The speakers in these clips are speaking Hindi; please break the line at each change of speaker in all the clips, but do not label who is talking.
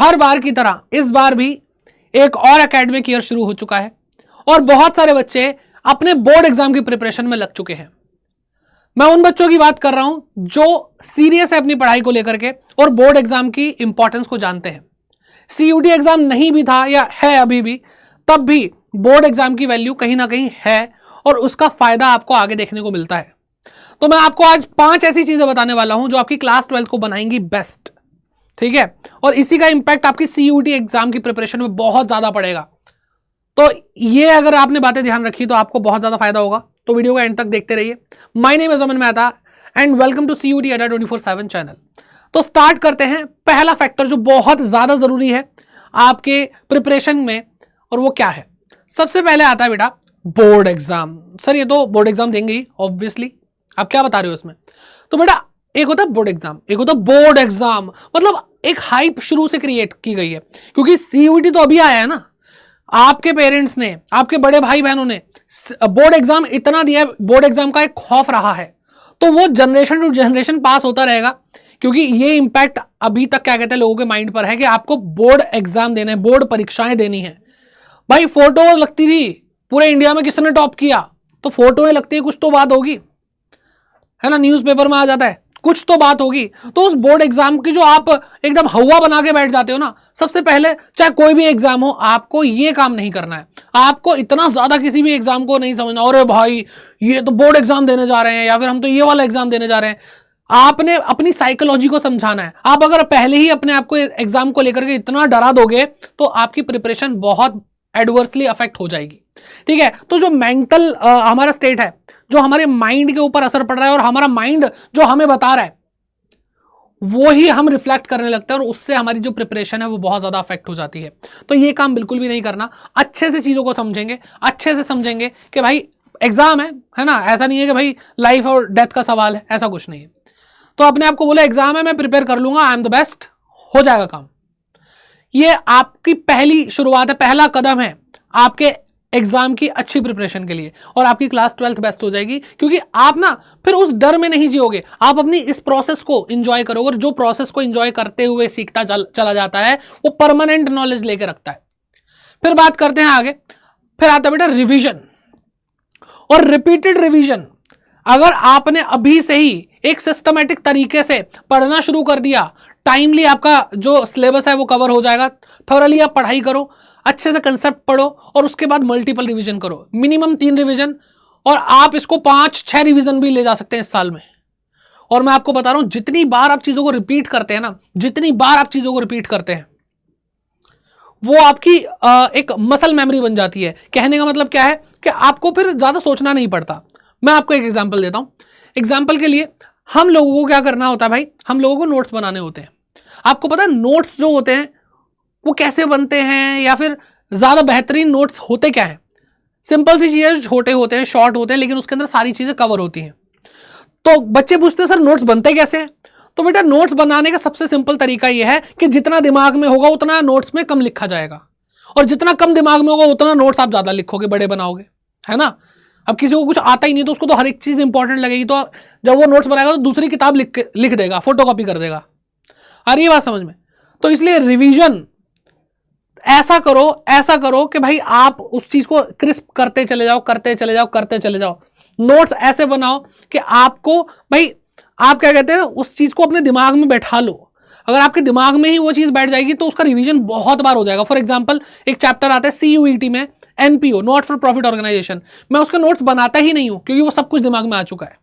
हर बार की तरह इस बार भी एक और एकेडमिक ईयर शुरू हो चुका है और बहुत सारे बच्चे अपने बोर्ड एग्जाम की प्रिपरेशन में लग चुके हैं। मैं उन बच्चों की बात कर रहा हूं जो सीरियस है अपनी पढ़ाई को लेकर के और बोर्ड एग्जाम की इंपॉर्टेंस को जानते हैं। सीयूटी एग्जाम नहीं भी था या है अभी भी, तब भी बोर्ड एग्जाम की वैल्यू कहीं ना कहीं है और उसका फायदा आपको आगे देखने को मिलता है। तो मैं आपको आज 5 ऐसी चीजें बताने वाला हूं जो आपकी क्लास 12 को बनाएंगी बेस्ट, ठीक है, और इसी का इंपैक्ट आपकी सीयूटी एग्जाम की प्रिपरेशन में बहुत ज्यादा पड़ेगा। तो ये अगर आपने बातें ध्यान रखी तो आपको बहुत ज्यादा फायदा होगा। तो वीडियो को एंड तक देखते रहिए। My name is Aman Mehta and welcome to CUET Adda 24/7 channel. तो स्टार्ट करते हैं। पहला फैक्टर जो बहुत ज्यादा जरूरी है आपके प्रिपरेशन में, और वो क्या है? सबसे पहले आता है बेटा बोर्ड एग्जाम। सर ये तो बोर्ड एग्जाम देंगे ही ऑब्वियसली, आप क्या बता रहे हो इसमें? तो बेटा एक होता है बोर्ड एग्जाम, एक होता है बोर्ड एग्जाम। मतलब एक हाइप शुरू से क्रिएट की गई है क्योंकि सीयूटी तो अभी आया है ना। आपके पेरेंट्स ने, आपके बड़े भाई बहनों ने बोर्ड एग्जाम इतना दिया, बोर्ड एग्जाम का एक खौफ रहा है, तो वो जनरेशन टू जनरेशन पास होता रहेगा क्योंकि ये इंपैक्ट अभी तक क्या कहते हैं लोगों के माइंड पर है कि आपको बोर्ड एग्जाम देना है, बोर्ड परीक्षाएं देनी है। भाई फोटो लगती थी पूरे इंडिया में किसने टॉप किया, तो फोटो लगती है, कुछ तो बात होगी, है ना, न्यूज़पेपर में आ जाता है, कुछ तो बात होगी। तो उस बोर्ड एग्जाम की जो आप एकदम हवा बना के बैठ जाते हो ना, सबसे पहले चाहे कोई भी एग्जाम हो आपको ये काम नहीं करना है। आपको इतना ज्यादा किसी भी एग्जाम को नहीं समझना, अरे भाई ये तो बोर्ड एग्जाम देने जा रहे हैं या फिर हम तो ये वाला एग्जाम देने जा रहे हैं। आपने अपनी साइकोलॉजी को समझाना है। आप अगर पहले ही अपने आप को एग्जाम को लेकर के इतना डरा दोगे तो आपकी प्रिपरेशन बहुत एडवर्सली अफेक्ट हो जाएगी, ठीक है। तो जो मेंटल हमारा स्टेट है, जो हमारे माइंड के ऊपर असर पड़ रहा है और हमारा माइंड जो हमें बता रहा है वो ही हम रिफ्लेक्ट करने लगते हैं और उससे हमारी जो प्रिपरेशन है वो बहुत ज्यादा अफेक्ट हो जाती है। तो ये काम बिल्कुल भी नहीं करना। अच्छे से चीजों को समझेंगे, अच्छे से समझेंगे कि भाई एग्जाम है ना, ऐसा नहीं है कि भाई लाइफ और डेथ का सवाल है, ऐसा कुछ नहीं है। तो अपने आप को बोले एग्जाम है, मैं प्रिपेयर कर लूंगा, आई एम द बेस्ट, हो जाएगा काम। ये आपकी पहली शुरुआत है, पहला कदम है आपके एग्जाम की अच्छी प्रिपरेशन के लिए और आपकी क्लास 12th बेस्ट हो जाएगी क्योंकि आप ना फिर उस डर में नहीं जियोगे, आप अपनी इस प्रोसेस को एंजॉय करोगे और जो प्रोसेस को एंजॉय करते हुए सीखता चला जाता है वो परमानेंट नॉलेज लेके रखता है। फिर बात करते हैं आगे। फिर आता है बेटा रिवीजन और रिपीटेड रिवीजन। अगर आपने अभी से ही एक सिस्टमैटिक तरीके से पढ़ना शुरू कर दिया, टाइमली आपका जो सिलेबस है वो कवर हो जाएगा। थोरली आप पढ़ाई करो, अच्छे से कंसेप्ट पढ़ो और उसके बाद मल्टीपल रिवीजन करो, मिनिमम 3 रिवीजन, और आप इसको 5-6 रिवीजन भी ले जा सकते हैं इस साल में। और मैं आपको बता रहा हूं जितनी बार आप चीजों को रिपीट करते हैं ना, जितनी बार आप चीजों को रिपीट करते हैं वो आपकी एक मसल मेमोरी बन जाती है। कहने का मतलब क्या है कि आपको फिर ज्यादा सोचना नहीं पड़ता। मैं आपको एक एग्जाम्पल देता हूं। एग्जाम्पल के लिए हम लोगों को क्या करना होता है भाई, हम लोगों को नोट्स बनाने होते हैं। आपको पता है नोट्स जो होते हैं वो कैसे बनते हैं या फिर ज्यादा बेहतरीन नोट्स होते क्या है? सिंपल सी चीजें, छोटे होते हैं, शॉर्ट होते हैं, लेकिन उसके अंदर सारी चीजें कवर होती हैं। तो बच्चे पूछते हैं सर नोट्स बनते कैसे हैं? तो बेटा नोट्स बनाने का सबसे सिंपल तरीका यह है कि जितना दिमाग में होगा उतना नोट्स में कम लिखा जाएगा और जितना कम दिमाग में होगा उतना नोट्स आप ज्यादा लिखोगे, बड़े बनाओगे, है ना। अब किसी को कुछ आता ही नहीं तो उसको तो हर एक चीज इंपॉर्टेंट लगेगी, तो जब वो नोट्स बनाएगा तो दूसरी किताब लिख देगा, फोटोकॉपी कर देगा। आ रही है बात समझ में? तो इसलिए रिवीजन ऐसा करो कि भाई आप उस चीज को क्रिस्प करते चले जाओ। नोट्स ऐसे बनाओ कि आपको भाई, आप क्या कहते हैं, उस चीज को अपने दिमाग में बैठा लो। अगर आपके दिमाग में ही वो चीज बैठ जाएगी तो उसका रिवीजन बहुत बार हो जाएगा। फॉर एग्जांपल एक चैप्टर आता है सीयूईटी में, NPO, not for profit organisation. मैं उसके नोट्स बनाता ही नहीं हूं क्योंकि वो सब कुछ दिमाग में आ चुका है,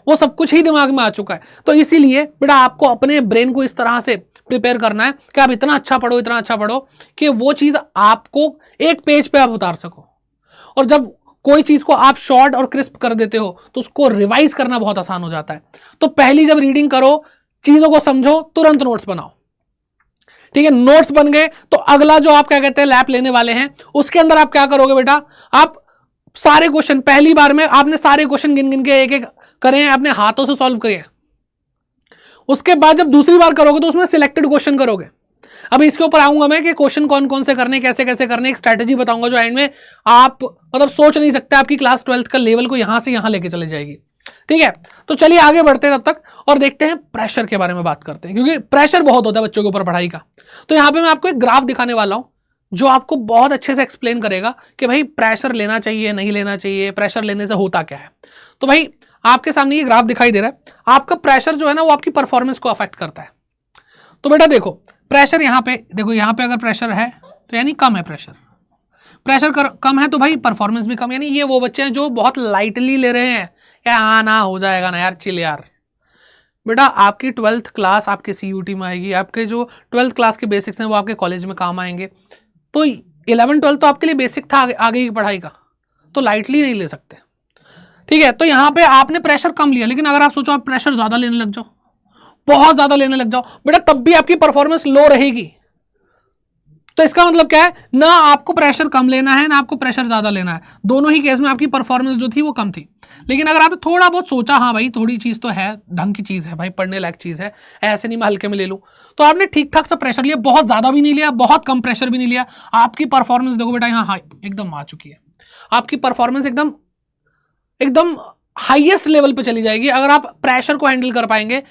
वो सब कुछ ही दिमाग में आ चुका है। तो इसीलिए बेटा आपको अपने ब्रेन को इस तरह से प्रिपेयर करना है कि आप इतना अच्छा पढ़ो कि वो चीज आपको एक पेज पे आप उतार सको। और जब कोई चीज को आप शॉर्ट और क्रिस्प कर देते हो तो उसको रिवाइज करना बहुत आसान हो जाता है। तो पहली जब रीडिंग करो, चीजों को समझो, तुरंत नोट्स बनाओ, ठीक है। नोट्स बन गए तो अगला जो आप क्या कहते हैं लैप लेने वाले हैं, उसके अंदर आप क्या करोगे बेटा, आप सारे क्वेश्चन, पहली बार में आपने सारे क्वेश्चन गिन गिन के एक एक करें, अपने हाथों से सॉल्व करिए। उसके बाद जब दूसरी बार करोगे तो उसमें सिलेक्टेड क्वेश्चन करोगे। अब इसके ऊपर आऊंगा मैं कि क्वेश्चन कौन कौन से करने, कैसे कैसे करने, एक स्ट्रैटेजी बताऊंगा जो एंड में आप मतलब सोच नहीं सकते, आपकी क्लास 12th का लेवल को यहां से यहां लेके चले जाएगी। ठीक है, तो चलिए आगे बढ़ते हैं तब तक और देखते हैं प्रेशर के बारे में बात करते हैं, क्योंकि प्रेशर बहुत होता है बच्चों के ऊपर पढ़ाई का। तो यहां पे मैं आपको एक ग्राफ दिखाने वाला हूं जो आपको बहुत अच्छे से एक्सप्लेन करेगा कि भाई प्रेशर लेना चाहिए नहीं लेना चाहिए, प्रेशर लेने से होता क्या है। तो भाई आपके सामने ये ग्राफ दिखाई दे रहा है, आपका प्रेशर जो है ना वो आपकी परफॉर्मेंस को अफेक्ट करता है। तो बेटा देखो प्रेशर यहाँ पे देखो, यहाँ पे अगर प्रेशर है तो यानी कम है प्रेशर, कम है तो भाई परफॉर्मेंस भी कम। यानी ये वो बच्चे हैं जो बहुत लाइटली ले रहे हैं, या हाँ ना हो जाएगा ना यार, चिल यार। बेटा आपकी 12th क्लास आपके CUT में आएगी, आपके जो 12th क्लास के बेसिक्स हैं वो आपके कॉलेज में काम आएंगे। तो 11-12 तो आपके लिए बेसिक था आगे की पढ़ाई का, तो लाइटली नहीं ले सकते। ठीक है, तो यहाँ पे आपने प्रेशर कम लिया, लेकिन अगर आप सोचो आप प्रेशर ज्यादा लेने लग जाओ, बहुत ज्यादा लेने लग जाओ बेटा, तब भी आपकी परफॉर्मेंस लो रहेगी। तो इसका मतलब क्या है, ना आपको प्रेशर कम लेना है ना आपको प्रेशर ज्यादा लेना है, दोनों ही केस में आपकी परफॉर्मेंस जो थी वो कम थी। लेकिन अगर आपने थोड़ा बहुत सोचा, हाँ भाई थोड़ी चीज तो है, ढंग की चीज है भाई, पढ़ने लायक चीज है, ऐसे नहीं मैं हल्के में ले लूं, तो आपने ठीक ठाक सा प्रेशर लिया, बहुत ज्यादा भी नहीं लिया, बहुत कम प्रेशर भी नहीं लिया, आपकी परफॉर्मेंस देखो बेटा यहाँ हाई एकदम आ चुकी है, आपकी परफॉर्मेंस एकदम एकदम हाईएस्ट लेवल पे चली जाएगी अगर आप प्रेशर को हैंडल कर पाएंगे।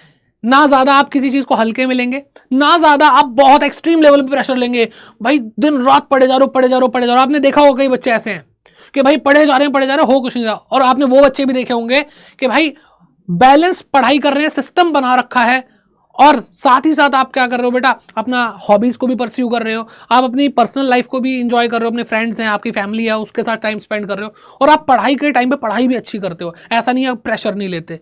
ना ज्यादा आप किसी चीज को हल्के में लेंगे, ना ज्यादा आप बहुत एक्सट्रीम लेवल पे प्रेशर लेंगे, भाई दिन रात पढ़े जा रहे हो। आपने देखा होगा कई बच्चे ऐसे हैं कि भाई पढ़े जा रहे हैं हो कुछ नहीं रहा। और आपने वो बच्चे भी देखे होंगे कि भाई बैलेंस पढ़ाई कर रहे हैं, सिस्टम बना रखा है, और साथ ही साथ आप क्या कर रहे हो बेटा, अपना हॉबीज को भी परस्यू कर रहे हो, आप अपनी पर्सनल लाइफ को भी इंजॉय कर रहे हो, अपने फ्रेंड्स हैं, आपकी फैमिली है, उसके साथ टाइम स्पेंड कर रहे हो, और आप पढ़ाई के टाइम पे पढ़ाई भी अच्छी करते हो। ऐसा नहीं है आप प्रेशर नहीं लेते।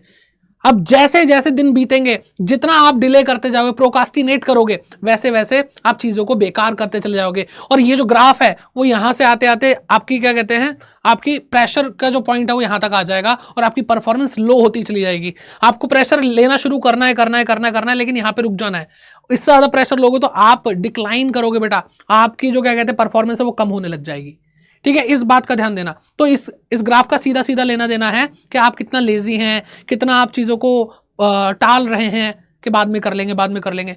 अब जैसे जैसे दिन बीतेंगे, जितना आप डिले करते जाओगे, प्रोकास्टिनेट करोगे, वैसे वैसे आप चीजों को बेकार करते चले जाओगे। और ये जो ग्राफ है वो यहां से आते आते आपकी क्या कहते हैं, आपकी प्रेशर का जो पॉइंट है वो यहां तक आ जाएगा और आपकी परफॉर्मेंस लो होती चली जाएगी। आपको प्रेशर लेना शुरू करना है, लेकिन यहां पे रुक जाना है। इससे ज्यादा प्रेशर लोगे तो आप डिक्लाइन करोगे बेटा, आपकी जो क्या कहते हैं परफॉर्मेंस है वो कम होने लग जाएगी। ठीक है, इस बात का ध्यान देना। तो इस ग्राफ का सीधा सीधा लेना देना है कि आप कितना लेजी हैं, कितना आप चीज़ों को टाल रहे हैं कि बाद में कर लेंगे।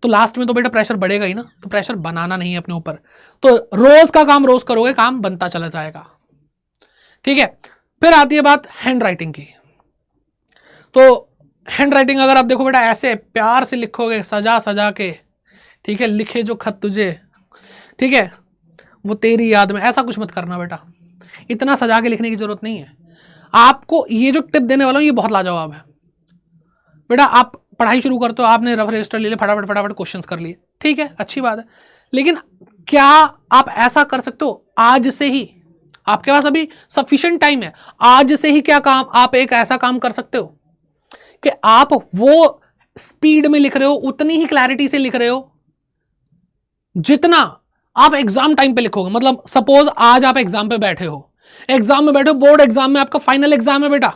तो लास्ट में तो बेटा प्रेशर बढ़ेगा ही ना, तो प्रेशर बनाना नहीं है अपने ऊपर। तो रोज का काम रोज करोगे, काम बनता चला जाएगा। ठीक है, फिर आती है बात हैंड राइटिंग की। तो हैंड राइटिंग अगर आप देखो बेटा, ऐसे प्यार से लिखोगे, सजा सजा के, ठीक है, लिखे जो खत तुझे, ठीक है, वो तेरी याद में, ऐसा कुछ मत करना बेटा, इतना सजा के लिखने की जरूरत नहीं है। आपको ये जो टिप देने वाला हूं ये बहुत लाजवाब है बेटा। आप पढ़ाई शुरू करते हो, आपने रफ रजिस्टर ले लिया, फटाफट क्वेश्चंस कर लिए, ठीक है, अच्छी बात है। लेकिन क्या आप ऐसा कर सकते हो आज से ही, आपके पास अभी सफिशिएंट टाइम है, आज से ही क्या काम, आप एक ऐसा काम कर सकते हो कि आप वो स्पीड में लिख रहे हो, उतनी ही क्लैरिटी से लिख रहे हो जितना आप एग्जाम टाइम पे लिखोगे। मतलब सपोज आज आप एग्जाम पे बैठे हो, बोर्ड एग्जाम में, आपका फाइनल एग्जाम है बेटा,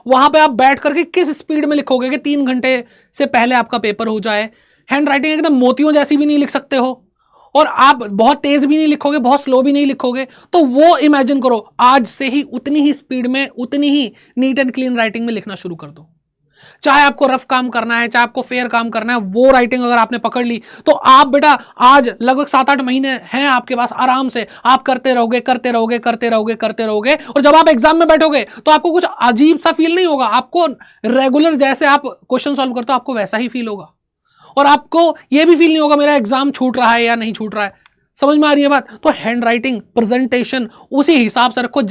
वहां पे आप बैठ करके किस स्पीड में लिखोगे कि 3 घंटे से पहले आपका पेपर हो जाए। हैंड राइटिंग एकदम मोतियों जैसी भी नहीं लिख सकते हो, और आप बहुत तेज भी नहीं लिखोगे, बहुत स्लो भी नहीं लिखोगे। तो वो इमेजिन करो, आज से ही उतनी ही स्पीड में, उतनी ही नीट एंड क्लीन राइटिंग में लिखना शुरू कर दो। चाहे आपको रफ काम करना है, चाहे आपको फेयर काम करना है, वो राइटिंग अगर आपने पकड़ ली तो आप बेटा आज लगभग 7-8 महीने हैं आपके पास, आराम से आप करते रहोगे। और जब आप एग्जाम में बैठोगे तो आपको कुछ अजीब सा फील नहीं होगा, आपको रेगुलर जैसे आप क्वेश्चन सॉल्व करते हो आपको वैसा ही फील होगा, और आपको यह भी फील नहीं होगा मेरा एग्जाम छूट रहा है या नहीं छूट रहा है। समझ में आ रही है बात? तो हैंड राइटिंग, प्रेजेंटेशन उसी हिसाब से रखो।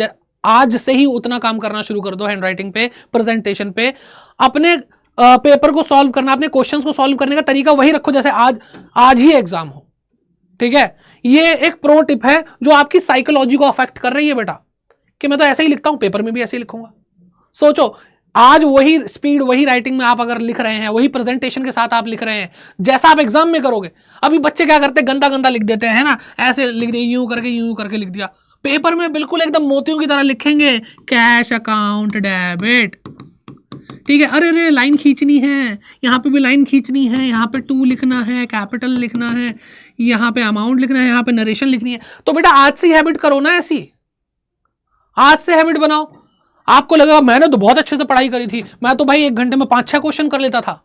आज से ही उतना काम करना शुरू कर दो हैंड राइटिंग पे, प्रेजेंटेशन पे। अपने पेपर को सॉल्व करना, अपने क्वेश्चंस को सॉल्व करने का तरीका वही रखो जैसे आज ही एग्जाम हो। ठीक है, ये एक प्रो टिप है जो आपकी साइकोलॉजी को अफेक्ट कर रही है बेटा, कि मैं तो ऐसे ही लिखता हूं, पेपर में भी ऐसे ही लिखूंगा। सोचो आज वही स्पीड, वही राइटिंग में आप अगर लिख रहे हैं, वही प्रेजेंटेशन के साथ आप लिख रहे हैं जैसा आप एग्जाम में करोगे। अभी बच्चे क्या करते हैं, गंदा लिख देते हैं ना, ऐसे लिख दिया, यूं करके लिख दिया। पेपर में बिल्कुल एकदम मोतियों की तरह लिखेंगे, कैश अकाउंट डेबिट, ठीक है, अरे लाइन खींचनी है, यहाँ पे भी लाइन खींचनी है, यहाँ पे टू लिखना है, कैपिटल लिखना है, यहाँ पे अमाउंट लिखना है, यहाँ पे नरेशन लिखनी है। तो बेटा आज से हैबिट करो ना, ऐसी आज से हैबिट बनाओ। आपको लगेगा मैंने तो बहुत अच्छे से पढ़ाई करी थी, मैं तो भाई 1 घंटे में 5-6 क्वेश्चन कर लेता था,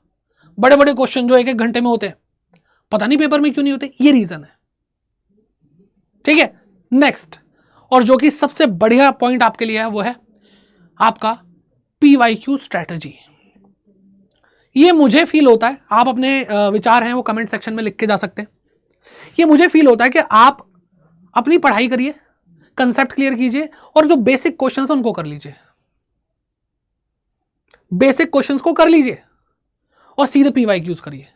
बड़े बड़े क्वेश्चन जो 1-1 घंटे में होते, पता नहीं पेपर में क्यों नहीं होते। ये रीजन है। ठीक है, नेक्स्ट, और जो कि सबसे बढ़िया पॉइंट आपके लिए है वो है आपका PYQ स्ट्रेटजी। ये मुझे फील होता है, आप अपने विचार हैं वो कमेंट सेक्शन में लिख के जा सकते हैं। ये मुझे फील होता है कि आप अपनी पढ़ाई करिए, कंसेप्ट क्लियर कीजिए और जो बेसिक क्वेश्चंस हैं उनको कर लीजिए, बेसिक क्वेश्चंस को कर लीजिए और सीधे PYQs करिए,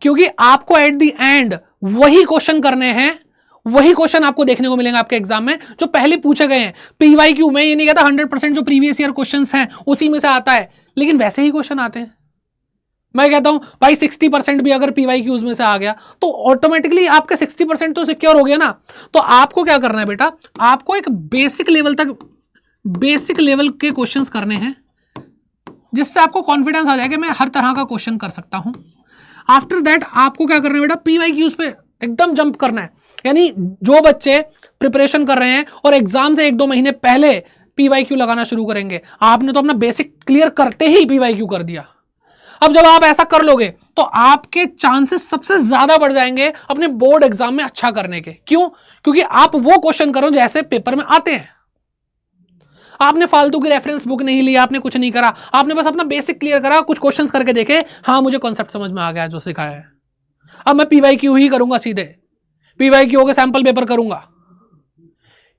क्योंकि आपको एट द एंड वही क्वेश्चन करने हैं, वही क्वेश्चन आपको देखने को मिलेंगे आपके एग्जाम में जो पहले पूछे गए हैं। PYQ में ये नहीं कहता 100% जो प्रीवियस ईयर क्वेश्चंस हैं उसी में से आता है, लेकिन वैसे ही क्वेश्चन आते हैं। मैं कहता हूं भाई 60% भी अगर PYQs में से आ गया तो ऑटोमेटिकली आपके 60% तो सिक्योर हो गया ना। तो आपको क्या करना है बेटा, आपको एक बेसिक लेवल के क्वेश्चंस करने हैं जिससे आपको कॉन्फिडेंस आ जाए कि मैं हर तरह का क्वेश्चन कर सकता हूं। आफ्टर दैट आपको क्या करना है बेटा, PYQs पे एकदम जंप करना है। यानी जो बच्चे प्रिपरेशन कर रहे हैं और एग्जाम से 1-2 महीने पहले PYQ लगाना शुरू करेंगे, आपने तो अपना बेसिक क्लियर करते ही PYQ कर दिया। अब जब आप ऐसा कर लोगे तो आपके चांसेस सबसे ज्यादा बढ़ जाएंगे अपने बोर्ड एग्जाम में अच्छा करने के। क्यों? क्योंकि आप वो क्वेश्चन करो जैसे पेपर में आते हैं। आपने फालतू की रेफरेंस बुक नहीं ली, आपने कुछ नहीं करा, आपने बस अपना बेसिक क्लियर करा, कुछ क्वेश्चंस करके देखे, हाँ मुझे कॉन्सेप्ट समझ में आ गया जो सिखाया है, अब मैं PYQ ही करूंगा, सीधे PYQ के सैंपल पेपर करूंगा।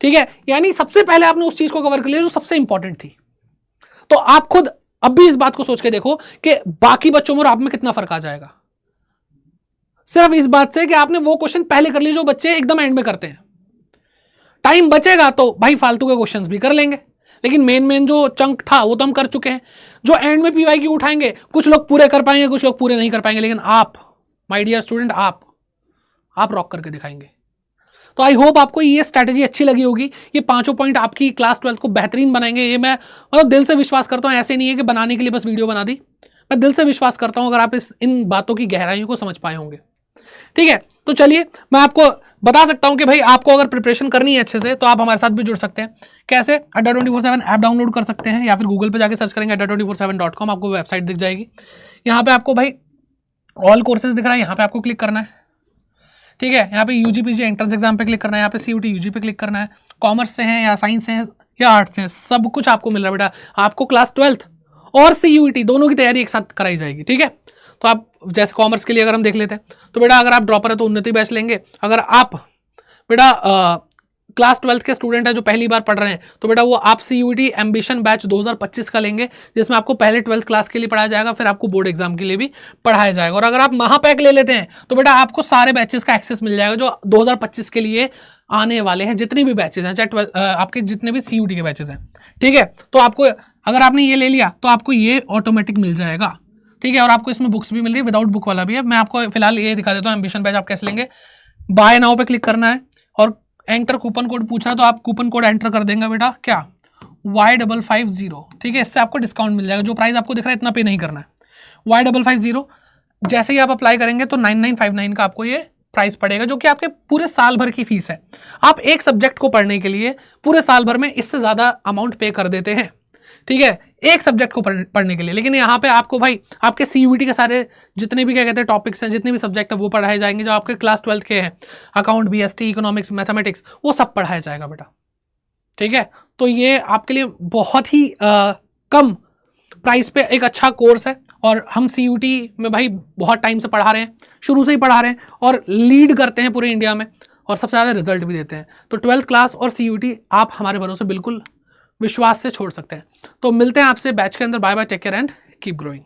ठीक है, यानी सबसे पहले आपने उस चीज को कवर कर लिया जो सबसे इंपॉर्टेंट थी। तो आप खुद अब भी इस बात को सोच के देखो कि बाकी बच्चों में और आप में कितना फर्क आ जाएगा, सिर्फ इस बात से कि आपने वो क्वेश्चन पहले कर लिए जो बच्चे एकदम एंड में करते हैं। टाइम बचेगा तो भाई फालतू के क्वेश्चंस भी कर लेंगे, लेकिन मेन जो चंक था वो तो हम कर चुके हैं। जो एंड में PYQ उठाएंगे, कुछ लोग पूरे कर पाएंगे, कुछ लोग पूरे नहीं कर पाएंगे, लेकिन आप माय डियर स्टूडेंट आप रॉक करके दिखाएंगे। तो आई होप आपको ये स्ट्रैटेजी अच्छी लगी होगी। ये 5 पॉइंट आपकी क्लास 12 को बेहतरीन बनाएंगे, ये मैं मतलब दिल से विश्वास करता हूँ। ऐसे नहीं है कि बनाने के लिए बस वीडियो बना दी, मैं दिल से विश्वास करता हूँ अगर आप इन बातों की गहराइयों को समझ पाए होंगे। ठीक है, तो चलिए मैं आपको बता सकता हूं कि भाई आपको अगर प्रिपरेशन करनी है अच्छे से तो आप हमारे साथ भी जुड़ सकते हैं। कैसे? Adda247 ऐप डाउनलोड कर सकते हैं या फिर गूगल पे जाके सर्च करेंगे adda247.com, आपको वेबसाइट दिख जाएगी। यहाँ पे आपको भाई ऑल कोर्सेज दिख रहा है, यहाँ पे आपको क्लिक करना है। ठीक है, यहाँ पे UGPG एंट्रेंस एग्जाम पे क्लिक करना है, यहाँ पे CUT UG पे क्लिक करना है। कॉमर्स से हैं या साइंस से हैं या आर्ट्स से हैं, सब कुछ आपको मिल रहा है बेटा। आपको क्लास 12th और CUT दोनों की तैयारी एक साथ कराई जाएगी। ठीक है, तो आप जैसे कॉमर्स के लिए अगर हम देख लेते हैं तो बेटा अगर आप ड्रॉपर है तो उन्नति बैच लेंगे। अगर आप बेटा क्लास 12th के स्टूडेंट है जो पहली बार पढ़ रहे हैं तो बेटा वो आप CUT एम्बिशन बैच 2025 का लेंगे, जिसमें आपको पहले 12th क्लास के लिए पढ़ाया जाएगा, फिर आपको बोर्ड एग्जाम के लिए भी पढ़ाया जाएगा। और अगर आप महापैक ले लेते हैं तो बेटा आपको सारे बैचेस का एक्सेस मिल जाएगा जो 2025 के लिए आने वाले हैं, जितने भी बैचेस हैं, चाहे आपके जितने भी CUT के बैचेस हैं। ठीक है, तो आपको अगर आपने ये ले लिया तो आपको ये ऑटोमेटिक मिल जाएगा। ठीक है, और आपको इसमें बुक्स भी मिल रही है, विदाउट बुक वाला भी है। मैं आपको फिलहाल ये दिखा देता हूँ एम्बिशन बैच आप कैसे लेंगे। बाय नाउ पे क्लिक करना है और एंटर कूपन कोड पूछ रहा है तो आप कूपन कोड एंटर कर देंगे बेटा, क्या Y550। ठीक है, इससे आपको डिस्काउंट मिल जाएगा। जो प्राइस आपको दिख रहा है इतना पे नहीं करना है, Y550। जैसे ही आप अप्लाई करेंगे तो 9959 का आपको ये प्राइस पड़ेगा, जो कि आपके पूरे साल भर की फीस है। आप एक सब्जेक्ट को पढ़ने के लिए पूरे साल भर में इससे ज्यादा अमाउंट पे कर देते हैं। ठीक है, एक सब्जेक्ट को पढ़ने के लिए, लेकिन यहाँ पे आपको भाई आपके CUT के सारे जितने भी क्या कहते हैं टॉपिक्स हैं, जितने भी सब्जेक्ट है वो पढ़ाए जाएंगे जो आपके क्लास 12th के हैं। अकाउंट, BST, इकोनॉमिक्स, मैथमेटिक्स, वो सब पढ़ाया जाएगा बेटा। ठीक है, तो ये आपके लिए बहुत ही कम प्राइस पे एक अच्छा कोर्स है। और हम CUT में भाई बहुत टाइम से पढ़ा रहे हैं, शुरू से ही पढ़ा रहे हैं और लीड करते हैं पूरे इंडिया में और सबसे ज़्यादा रिजल्ट भी देते हैं। तो 12th क्लास और CUT आप हमारे भरोसे बिल्कुल विश्वास से छोड़ सकते हैं। तो मिलते हैं आपसे बैच के अंदर। Bye bye, take care and keep growing.